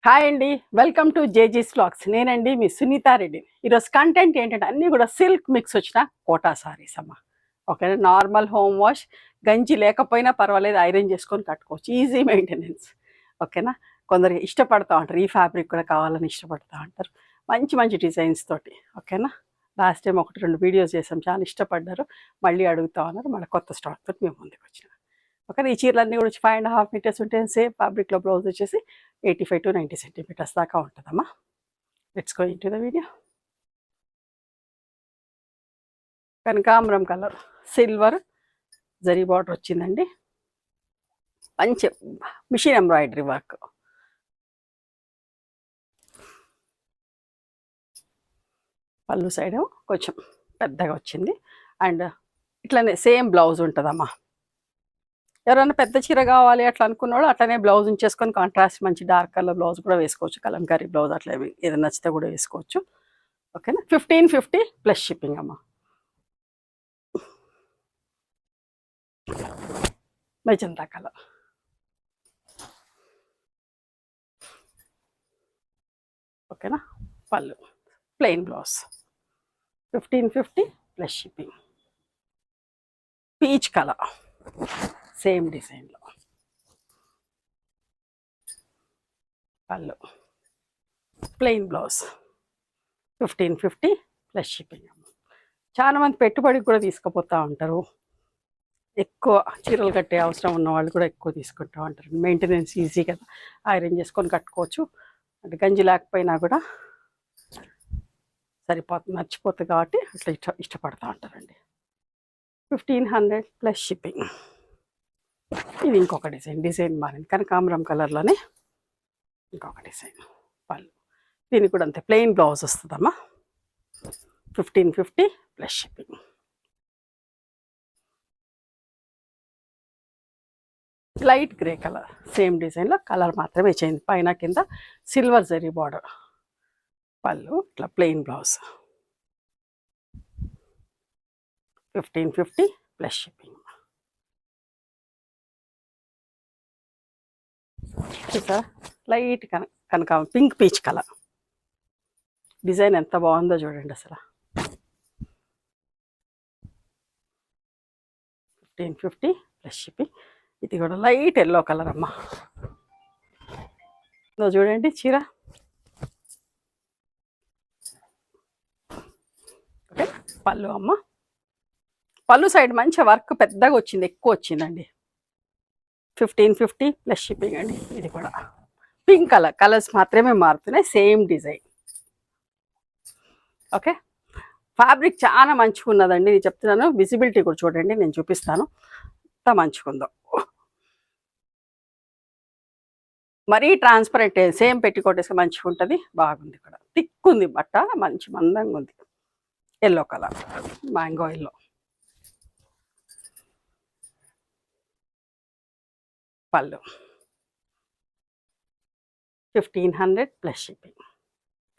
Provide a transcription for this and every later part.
Hi అండి, welcome to జేజీస్ vlogs. నేనండి మీ సునీతా రెడ్డి. ఈరోజు కంటెంట్ ఏంటంటే అన్నీ కూడా సిల్క్ మిక్స్ వచ్చిన కోటా సారీస్ అమ్మ. ఓకేనా, నార్మల్ హోమ్ వాష్, గంజి లేకపోయినా పర్వాలేదు, ఐరన్ చేసుకొని కట్టుకోవచ్చు, ఈజీ మెయింటెనెన్స్. ఓకేనా, కొందరు ఇష్టపడతా ఉంటారు, ఈ ఫ్యాబ్రిక్ కూడా కావాలని ఇష్టపడతా ఉంటారు, మంచి మంచి డిజైన్స్ తోటి. ఓకేనా, లాస్ట్ టైం 1-2 వీడియోస్ చేసాం, చాలా ఇష్టపడ్డారు, మళ్ళీ అడుగుతా ఉన్నారు. మళ్ళీ కొత్త స్టాక్ తోటి మేము ముందుకు వచ్చినాం. ఓకే, ఈ చీరలన్నీ కూడా 5.5 మీటర్స్ ఉంటాయి. సేమ్ ఫ్యాబ్రిక్లో బ్లౌజ్ వచ్చేసి 85 to 90 సెంటీమీటర్స్ దాకా ఉంటుందమ్మా. Let's go into the video. కనకాంబరం కలర్, సిల్వర్ జరీ బార్డర్ వచ్చిందండి, మంచి మిషన్ ఎంబ్రాయిడరీ వర్క్. పళ్ళు సైడ్ కొంచెం పెద్దగా వచ్చింది, అండ్ ఇట్లనే సేమ్ బ్లౌజ్ ఉంటుందమ్మా. ఎవరైనా పెద్ద చీర కావాలి అట్లా అనుకున్నాడు, అట్లనే బ్లౌజ్ ఉంచేసుకొని కాంట్రాస్ట్ మంచి డార్క్ కలర్ బ్లౌజ్ కూడా వేసుకోవచ్చు, కలంకారీ బ్లౌజ్ అట్లా ఏదైనా నచ్చితే కూడా వేసుకోవచ్చు. ఓకేనా, 1550 ప్లస్ షిప్పింగ్ అమ్మా. మెజంతా కలర్, ఓకేనా. పళ్ళు plain blouse, 1550 plus shipping. Peach colour, same డిజైన్లో. పళ్ళు ప్లెయిన్ బ్లౌజ్, 1550 ప్లస్ షిప్పింగ్. చాలా మంది పెట్టుబడికి కూడా తీసుకుపోతూ ఉంటారు, ఎక్కువ చీరలు కట్టే అవసరం ఉన్న వాళ్ళు కూడా ఎక్కువ తీసుకుంటూ ఉంటారు. మెయింటెనెన్స్ ఈజీ కదా, ఐరన్ చేసుకొని కట్టుకోవచ్చు, అంటే గంజి లేకపోయినా కూడా సరిపోతుంది, మర్చిపోతుంది కాబట్టి అట్లా ఇష్టపడుతూ ఉంటారండి. 1500 ప్లస్ షిప్పింగ్. ఇది ఇంకొక డిజైన్ మారింది, కనకాంబరం కలర్లోనే ఇంకొక డిజైన్. పళ్ళు దీనికి కూడా అంతే, ప్లెయిన్ బ్లౌజ్ వస్తుందమ్మా. 1550 plus shipping. Light grey colour, same డిజైన్లో కలర్ మాత్రమే చేంజ్, పైన కింద సిల్వర్ జరీ బార్డర్. పళ్ళు ఇట్లా ప్లెయిన్ బ్లౌజ్, 1550 ప్లస్ షిప్పింగ్. చూసా, లైట్ కనక పింక్ పీచ్ కలర్, డిజైన్ ఎంత బాగుందో చూడండి అసలు. 1550 ప్లస్ షిప్పింగ్. ఇది కూడా లైట్ ఎల్లో కలర్ అమ్మ. చూడండి చీర. ఓకే, పళ్ళు అమ్మ. పళ్ళు సైడ్ మంచి వర్క్ పెద్దగా వచ్చింది, ఎక్కువ వచ్చిందండి. 1550 ప్లస్ షిప్పింగ్ అండి. ఇది కూడా పింక్ కలర్, కలర్స్ మాత్రమే మారుతున్నాయి, సేమ్ డిజైన్. ఓకే, ఫ్యాబ్రిక్ చాలా మంచిగా ఉన్నదండి, నేను చెప్తున్నాను. విజిబిలిటీ కూడా చూడండి, నేను చూపిస్తాను ఎంత మంచిగా ఉందో. మరీ ట్రాన్స్పరెంట్, సేమ్ పెట్టికోటేసి మంచిగా ఉంటుంది, బాగుంది కూడా, థిక్ ఉంది బట్ట, మంచి మందంగా ఉంది. Yellow colour, mango yellow. పళ్ళు 1500 plus shipping.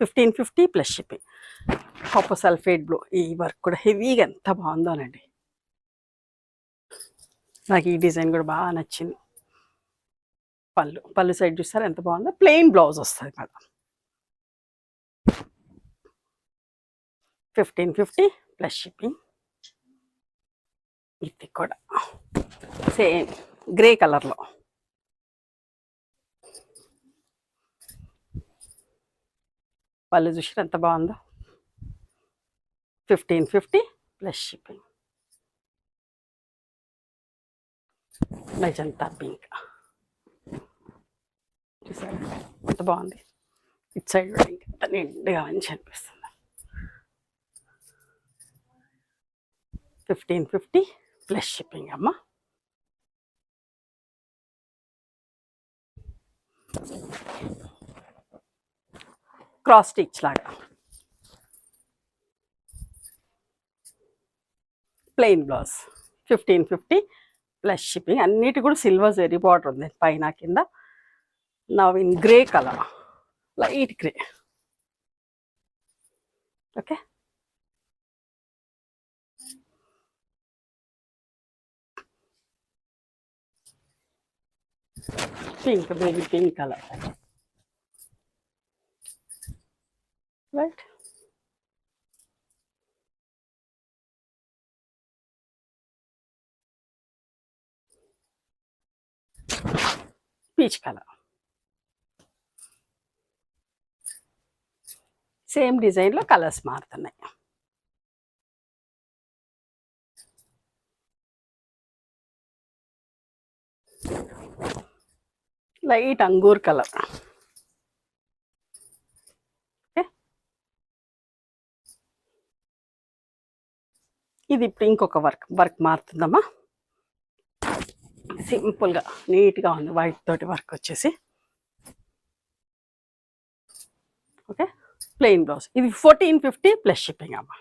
1550 plus shipping. Copper sulphate blue, ఈ వర్క్ కూడా హెవీగా ఎంత బాగుందోనండి, నాకు ఈ డిజైన్ కూడా బాగా నచ్చింది. పళ్ళు సైడ్ చూస్తారా ఎంత బాగుందో, ప్లెయిన్ బ్లౌజ్ వస్తుంది మేడం. 1550 plus shipping. ఇది కూడా సేమ్ గ్రే కలర్లో. పళ్ళు చూసారు ఎంత బాగుందో, 1550 ప్లస్ షిప్పింగ్. మెజంతా పింక్, చూసారా ఎంత బాగుంది. ఇటు సైడ్ కూడా ఇంత నిండుగా మంచి అనిపిస్తుంది. 1550 ప్లస్ షిప్పింగ్ అమ్మ. క్రాస్ స్టిచ్ లాగా ప్లెయిన్ బ్లౌజ్, 1550 ప్లస్ షిప్పింగ్. అన్నిటి కూడా సిల్వర్ జరీ బార్డర్ ఉంది పైన కింద. Now in grey colour, light grey. Okay, pink, baby pink colour. Right. Peach colour, same డిజైన్లో కలర్స్ మారుతున్నాయి. Light Angoor colour. ఇది ఇప్పుడు ఇంకొక వర్క్ మారుతుందమ్మా. సింపుల్గా నీట్గా ఉంది, వైట్ తోటి వర్క్ వచ్చేసి. Okay, plain blouse. ఇది 1450 ప్లస్ షిప్పింగ్ అమ్మా.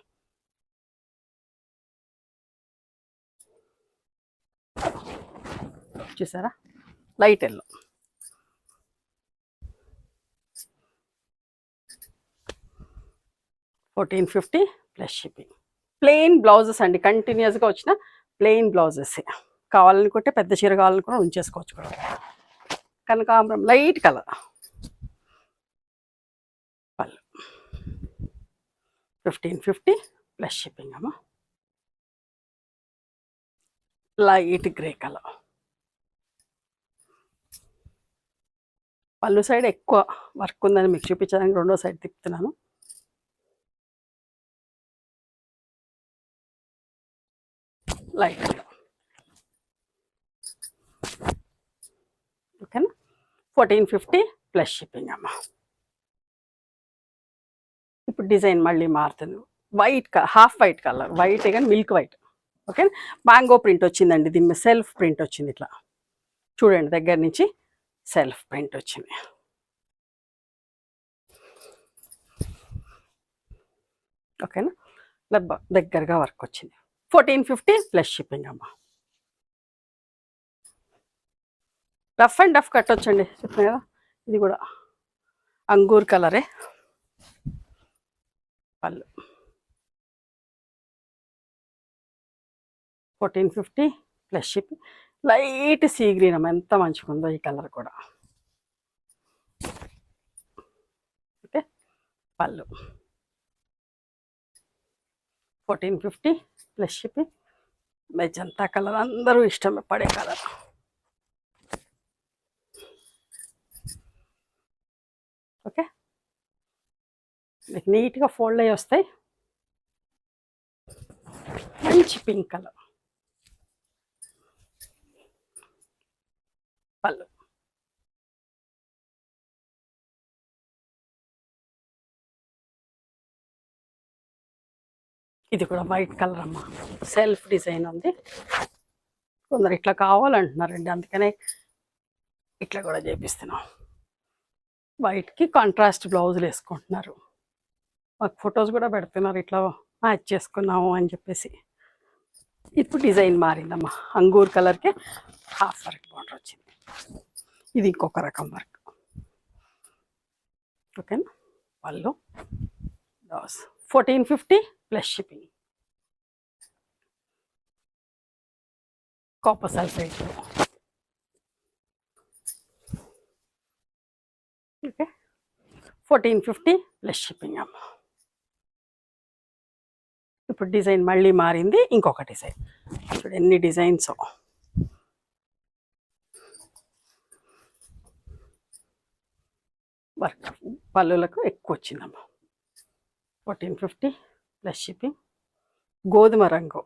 చూసారా, light yellow. $1450 plus shipping. Plain blouses అండి, కంటిన్యూస్గా వచ్చిన ప్లెయిన్ బ్లౌజెస్. కావాలనుకుంటే పెద్ద చీర కావాలనుకున్నా ఉంచేసుకోవచ్చు కూడా. కనకాంబరం లైట్ కలర్. పళ్ళు 1550 ప్లస్ షిప్పింగ్ అమ్మా. Light grey colour. పళ్ళు సైడ్ ఎక్కువ వర్క్ ఉందని మీకు చూపించడానికి రెండో సైడ్ తిప్పుతున్నాను. లైట్ ఓకేనా. 1450 ప్లస్ షిప్పింగ్ అమ్మ. ఇప్పుడు డిజైన్ మళ్ళీ మారుతుంది. White half white colour, white కానీ milk white. Okay, mango print వచ్చిందండి, దీని మీద సెల్ఫ్ ప్రింట్ వచ్చింది. ఇట్లా చూడండి, దగ్గర నుంచి సెల్ఫ్ ప్రింట్ వచ్చింది. ఓకేనా, దగ్గరగా వర్క్ వచ్చింది. 1450 ప్లస్ షిప్పింగ్ అమ్మ. రఫ్ అండ్ రఫ్ కట్టొచ్చండి, చెప్పిన కదా. ఇది కూడా అంగూర్ కలరే. పళ్ళు 1450 plus shipping. Light sea green అమ్మ, ఎంత మంచిగా ఉందో ఈ కలర్ కూడా. ఓకే, పళ్ళు 1450 ప్లస్ షిప్పింగ్. మెజంతా కలర్ అందరూ ఇష్టం పడే కలర్. ఓకే, మీకు నీట్గా ఫోల్డ్ అయ్యి వస్తాయి. మంచి పింక్ కలర్. పళ్ళు ఇది కూడా వైట్ కలర్ అమ్మ, సెల్ఫ్ డిజైన్ ఉంది. కొందరు ఇట్లా కావాలంటున్నారండి, అందుకనే ఇట్లా కూడా చేపిస్తున్నాం. వైట్కి కాంట్రాస్ట్ బ్లౌజులు వేసుకుంటున్నారు. మాకు ఫొటోస్ కూడా పెడుతున్నారు, ఇట్లా మ్యాచ్ చేసుకున్నాము అని చెప్పేసి. ఇప్పుడు డిజైన్ మారిందమ్మా, అంగూర్ కలర్కి హాఫ్ వర్క్ బార్డర్ వచ్చింది. ఇది ఇంకొక రకం వర్క్. ఓకేనా, వాళ్ళు 1450 plus shipping. Copper sulphate. Okay, 1450 plus shipping అమ్మ. ఇప్పుడు డిజైన్ మళ్ళీ మారింది, ఇంకొక డిజైన్. చూడు ఎన్ని డిజైన్స్. వర్క్ పళ్ళులకు ఎక్కువ వచ్చిందమ్మ. 1450 ప్లస్ షిప్పింగ్. గోధుమ రంగు.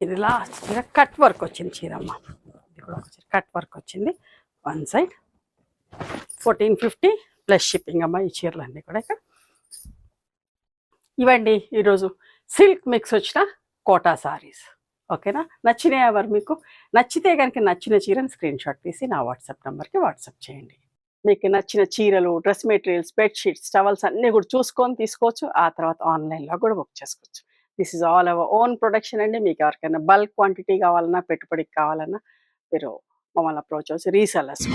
ఇది లాస్ట్ చీర కట్ వర్క్ వచ్చింది చీరమ్మ. ఇది కూడా ఒక చీర కట్ వర్క్ వచ్చింది వన్ సైడ్. 1450 ప్లస్ షిప్పింగ్ అమ్మ. ఈ చీరలన్నీ కూడా ఇక్కడ ఇవ్వండి. ఈరోజు సిల్క్ మిక్స్ వచ్చిన కోటా సారీస్. ఓకేనా, నచ్చినాయి ఎవరు మీకు? నచ్చితే కనుక నచ్చిన చీరని స్క్రీన్ షాట్ తీసి నా వాట్సాప్ నెంబర్కి వాట్సాప్ చేయండి. మీకు నచ్చిన చీరలు, డ్రెస్ మెటీరియల్స్, బెడ్షీట్స్, టవల్స్ అన్నీ కూడా చూసుకొని తీసుకోవచ్చు. ఆ తర్వాత ఆన్లైన్లో కూడా బుక్ చేసుకోవచ్చు. This is all our own production అండి. మీకు ఎవరికైనా బల్క్ క్వాంటిటీ కావాలన్నా, పెట్టుబడికి కావాలన్నా మీరు మమ్మల్ని అప్రోచ్ అవ్వచ్చు. రీసెల్లర్స్.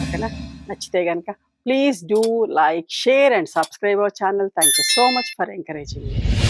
ఓకేనా, నచ్చితే కనుక Please do like, share and subscribe our channel. Thank you so much for encouraging me.